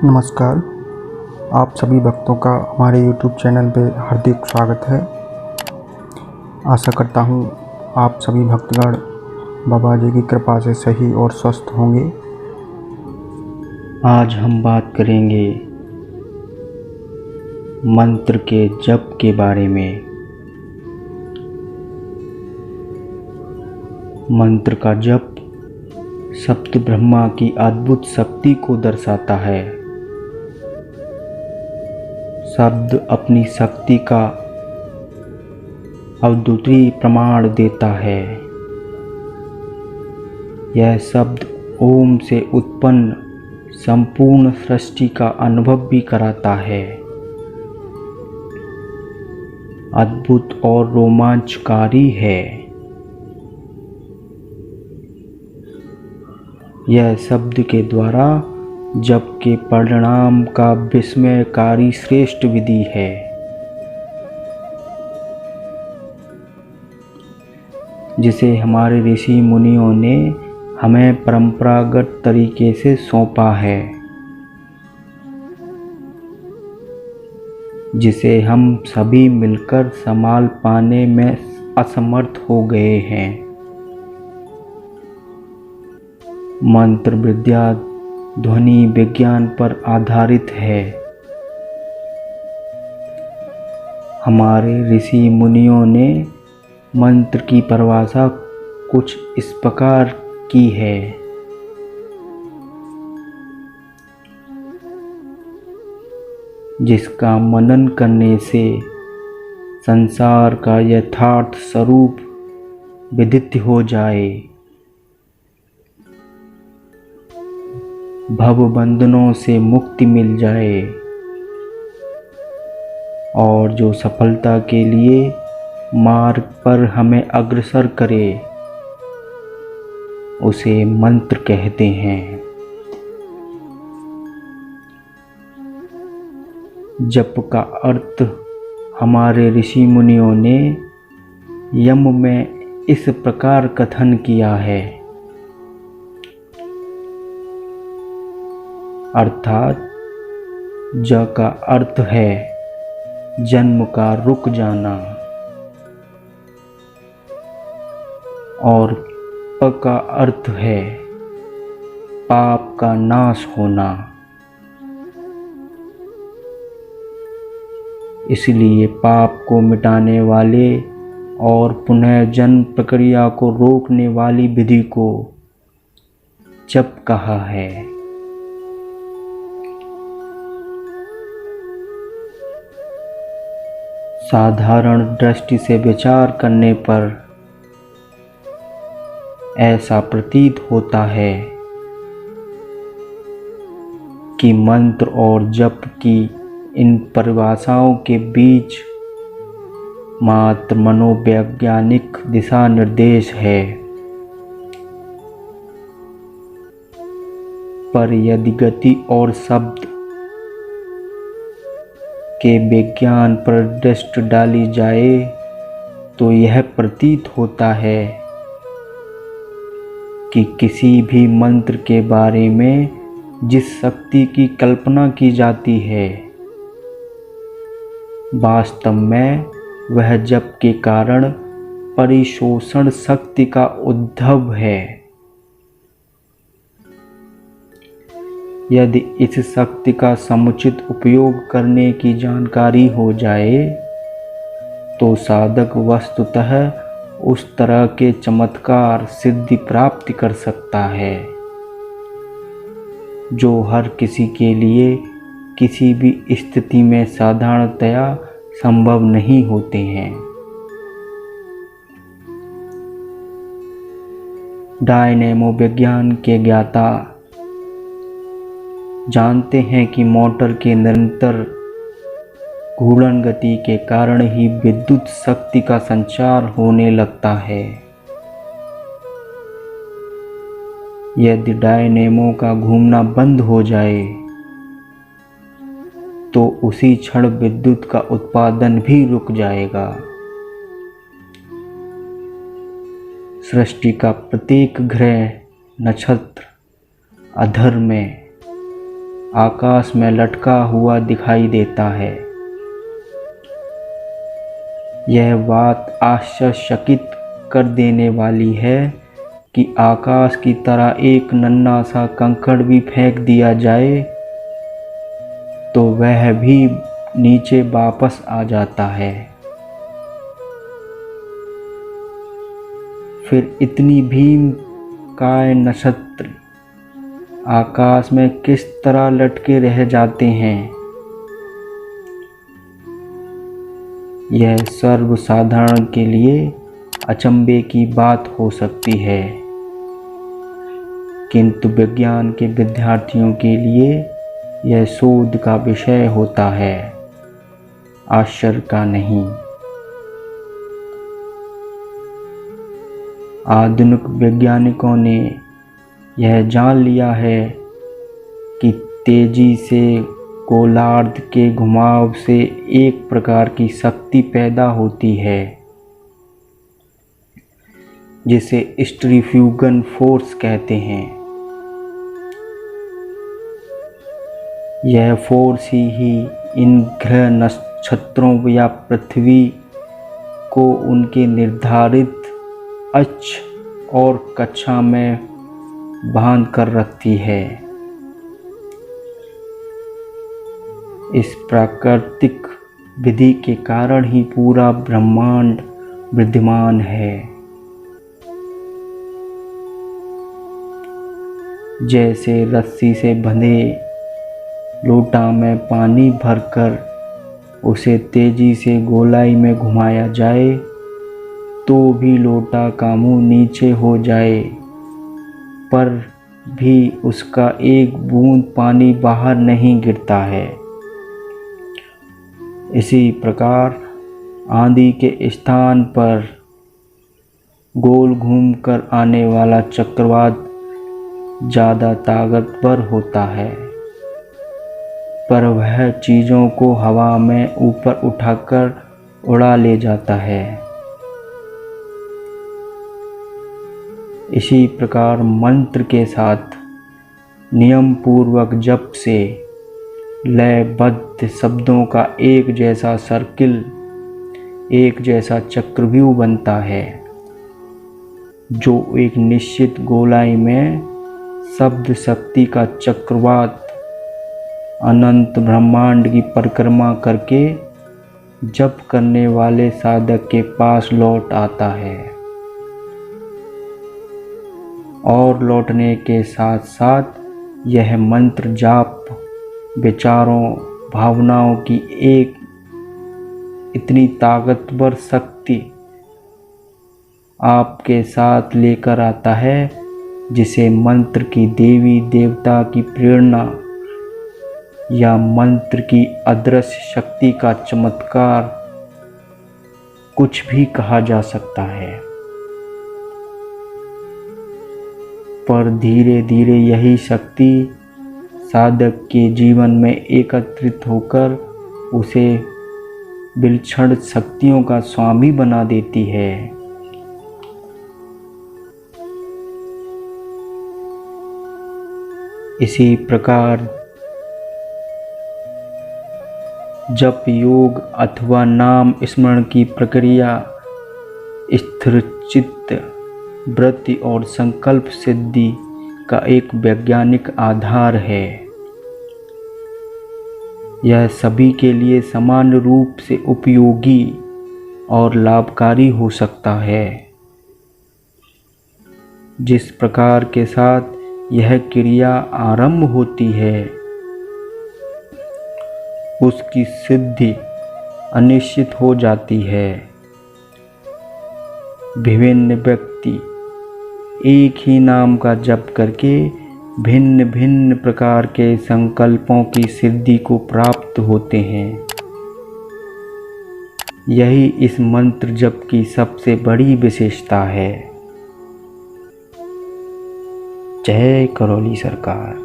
नमस्कार। आप सभी भक्तों का हमारे YouTube चैनल पे हार्दिक स्वागत है। आशा करता हूँ आप सभी भक्तगण बाबा जी की कृपा से सही और स्वस्थ होंगे। आज हम बात करेंगे मंत्र के जप के बारे में। मंत्र का जप सप्त ब्रह्मा की अद्भुत शक्ति को दर्शाता है। शब्द अपनी शक्ति का अद्वितीय प्रमाण देता है। यह शब्द ओम से उत्पन्न संपूर्ण सृष्टि का अनुभव भी कराता है। अद्भुत और रोमांचकारी है। यह शब्द के द्वारा जप के परिणाम का विस्मयकारी श्रेष्ठ विधि है। जिसे हमारे ऋषि मुनियों ने हमें परंपरागत तरीके से सौंपा है, जिसे हम सभी मिलकर संभाल पाने में असमर्थ हो गए हैं। मंत्र विद्या ध्वनि विज्ञान पर आधारित है। हमारे ऋषि मुनियों ने मंत्र की परिभाषा कुछ इस प्रकार की है। जिसका मनन करने से संसार का यथार्थ स्वरूप विदित हो जाए, भव बंधनों से मुक्ति मिल जाए और जो सफलता के लिए मार्ग पर हमें अग्रसर करे, उसे मंत्र कहते हैं। जप का अर्थ हमारे ऋषि मुनियों ने यम में इस प्रकार कथन किया है, अर्थात ज का अर्थ है जन्म का रुक जाना और प का अर्थ है पाप का नाश होना। इसलिए पाप को मिटाने वाले और पुनः जन्म प्रक्रिया को रोकने वाली विधि को जप कहा है। साधारण दृष्टि से विचार करने पर ऐसा प्रतीत होता है कि मंत्र और जप की इन परिभाषाओं के बीच मात्र मनोवैज्ञानिक दिशा निर्देश है। पर यदि गति और शब्द के विज्ञान पर दृष्टि डाली जाए तो यह प्रतीत होता है कि किसी भी मंत्र के बारे में जिस शक्ति की कल्पना की जाती है, वास्तव में वह जप के कारण परिशोषण शक्ति का उद्भव है। यदि इस शक्ति का समुचित उपयोग करने की जानकारी हो जाए तो साधक वस्तुतः उस तरह के चमत्कार सिद्धि प्राप्त कर सकता है जो हर किसी के लिए किसी भी स्थिति में साधारणतया संभव नहीं होते हैं। डायनेमो विज्ञान के ज्ञाता जानते हैं कि मोटर के निरंतर घूर्णन गति के कारण ही विद्युत शक्ति का संचार होने लगता है। यदि डायनेमो का घूमना बंद हो जाए तो उसी क्षण विद्युत का उत्पादन भी रुक जाएगा। सृष्टि का प्रत्येक ग्रह, नक्षत्र, अधर में आकाश में लटका हुआ दिखाई देता है। यह बात आश्चर्यचकित कर देने वाली है कि आकाश की तरह एक नन्हा सा कंकड़ भी फेंक दिया जाए तो वह भी नीचे वापस आ जाता है। फिर इतनी भीमकाय नक्षत्र आकाश में किस तरह लटके रह जाते हैं? यह सर्वसाधारण के लिए अचंभे की बात हो सकती है, किंतु विज्ञान के विद्यार्थियों के लिए यह शोध का विषय होता है, आश्चर्य का नहीं। आधुनिक वैज्ञानिकों ने यह जान लिया है कि तेजी से गोलार्ध के घुमाव से एक प्रकार की शक्ति पैदा होती है जिसे सेंट्रीफ्यूगल फोर्स कहते हैं। यह फोर्स ही इन ग्रह नक्षत्रों या पृथ्वी को उनके निर्धारित अक्ष और कक्षा में बांध कर रखती है। इस प्राकृतिक विधि के कारण ही पूरा ब्रह्मांड विद्यमान है। जैसे रस्सी से बंधे लोटा में पानी भरकर उसे तेजी से गोलाई में घुमाया जाए तो भी लोटा का मुंह नीचे हो जाए पर भी उसका एक बूंद पानी बाहर नहीं गिरता है। इसी प्रकार आंधी के स्थान पर गोल घूमकर आने वाला चक्रवात ज़्यादा ताकतवर होता है, पर वह चीज़ों को हवा में ऊपर उठाकर उड़ा ले जाता है। इसी प्रकार मंत्र के साथ नियम पूर्वक जप से लयबद्ध शब्दों का एक जैसा सर्किल, एक जैसा चक्रव्यूह बनता है जो एक निश्चित गोलाई में शब्द शक्ति का चक्रवात अनंत ब्रह्मांड की परिक्रमा करके जप करने वाले साधक के पास लौट आता है और लौटने के साथ साथ यह मंत्र जाप विचारों भावनाओं की एक इतनी ताकतवर शक्ति आपके साथ लेकर आता है जिसे मंत्र की देवी देवता की प्रेरणा या मंत्र की अदृश्य शक्ति का चमत्कार कुछ भी कहा जा सकता है। पर धीरे धीरे यही शक्ति साधक के जीवन में एकत्रित होकर उसे विलक्षण शक्तियों का स्वामी बना देती है। इसी प्रकार जप योग अथवा नाम स्मरण की प्रक्रिया स्थिरचित्त वृत्ति और संकल्प सिद्धि का एक वैज्ञानिक आधार है। यह सभी के लिए समान रूप से उपयोगी और लाभकारी हो सकता है। जिस प्रकार के साथ यह क्रिया आरंभ होती है उसकी सिद्धि अनिश्चित हो जाती है। विभिन्न व्यक्ति एक ही नाम का जप करके भिन्न भिन्न प्रकार के संकल्पों की सिद्धि को प्राप्त होते हैं। यही इस मंत्र जप की सबसे बड़ी विशेषता है। जय करौली सरकार।